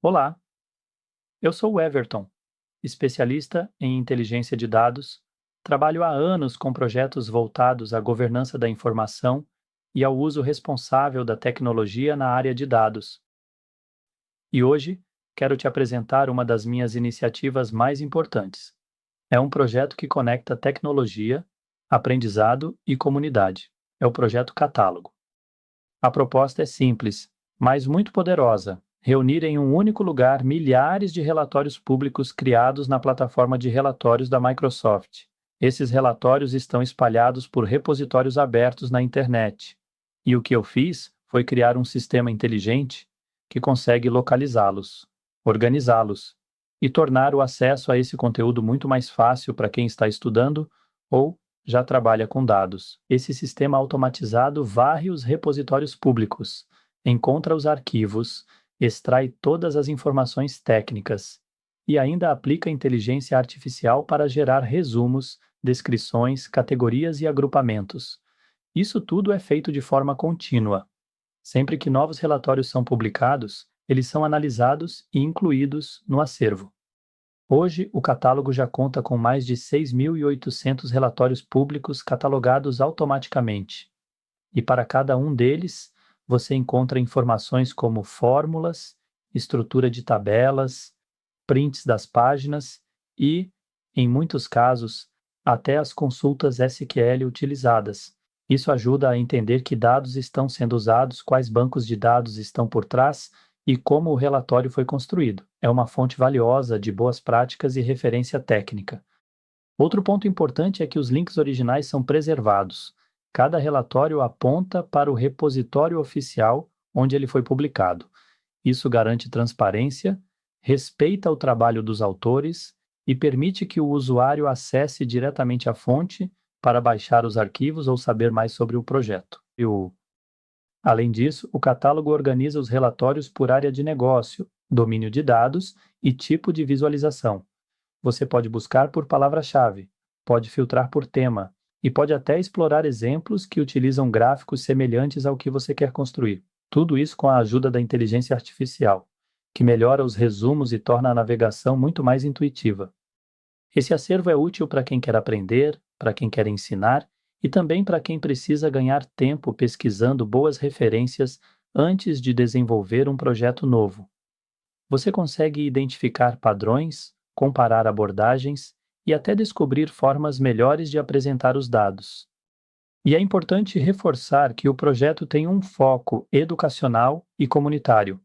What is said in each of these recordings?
Olá, eu sou o Everton, especialista em inteligência de dados. Trabalho há anos com projetos voltados à governança da informação e ao uso responsável da tecnologia na área de dados. E hoje quero te apresentar uma das minhas iniciativas mais importantes. É um projeto que conecta tecnologia, aprendizado e comunidade. É o projeto Catálogo. A proposta é simples, mas muito poderosa: reunir em um único lugar milhares de relatórios públicos criados na plataforma de relatórios da Microsoft. Esses relatórios estão espalhados por repositórios abertos na internet. E o que eu fiz foi criar um sistema inteligente que consegue localizá-los, organizá-los e tornar o acesso a esse conteúdo muito mais fácil para quem está estudando ou já trabalha com dados. Esse sistema automatizado varre os repositórios públicos, encontra os arquivos, extrai todas as informações técnicas e ainda aplica inteligência artificial para gerar resumos, descrições, categorias e agrupamentos. Isso tudo é feito de forma contínua. Sempre que novos relatórios são publicados, eles são analisados e incluídos no acervo. Hoje, o catálogo já conta com mais de 6.800 relatórios públicos catalogados automaticamente. E para cada um deles, você encontra informações como fórmulas, estrutura de tabelas, prints das páginas e, em muitos casos, até as consultas SQL utilizadas. Isso ajuda a entender que dados estão sendo usados, quais bancos de dados estão por trás e como o relatório foi construído. É uma fonte valiosa de boas práticas e referência técnica. Outro ponto importante é que os links originais são preservados. Cada relatório aponta para o repositório oficial onde ele foi publicado. Isso garante transparência, respeita o trabalho dos autores e permite que o usuário acesse diretamente a fonte para baixar os arquivos ou saber mais sobre o projeto. Além disso, o catálogo organiza os relatórios por área de negócio, domínio de dados e tipo de visualização. Você pode buscar por palavra-chave, pode filtrar por tema e pode até explorar exemplos que utilizam gráficos semelhantes ao que você quer construir. Tudo isso com a ajuda da inteligência artificial, que melhora os resumos e torna a navegação muito mais intuitiva. Esse acervo é útil para quem quer aprender, para quem quer ensinar e também para quem precisa ganhar tempo pesquisando boas referências antes de desenvolver um projeto novo. Você consegue identificar padrões, comparar abordagens e até descobrir formas melhores de apresentar os dados. E é importante reforçar que o projeto tem um foco educacional e comunitário.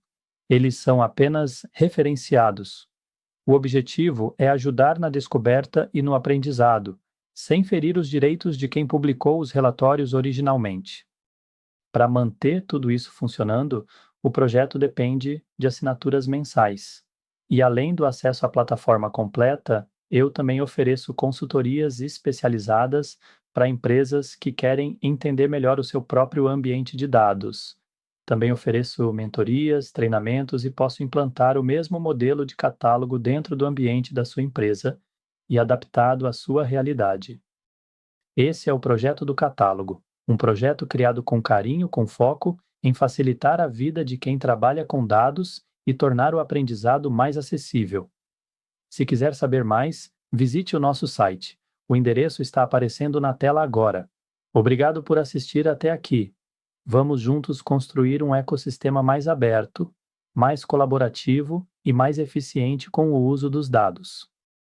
Eles são apenas referenciados. O objetivo é ajudar na descoberta e no aprendizado, sem ferir os direitos de quem publicou os relatórios originalmente. Para manter tudo isso funcionando, o projeto depende de assinaturas mensais. E além do acesso à plataforma completa, eu também ofereço consultorias especializadas para empresas que querem entender melhor o seu próprio ambiente de dados. Também ofereço mentorias, treinamentos e posso implantar o mesmo modelo de catálogo dentro do ambiente da sua empresa e adaptado à sua realidade. Esse é o projeto do catálogo, um projeto criado com carinho, com foco em facilitar a vida de quem trabalha com dados e tornar o aprendizado mais acessível. Se quiser saber mais, visite o nosso site. O endereço está aparecendo na tela agora. Obrigado por assistir até aqui. Vamos juntos construir um ecossistema mais aberto, mais colaborativo e mais eficiente com o uso dos dados.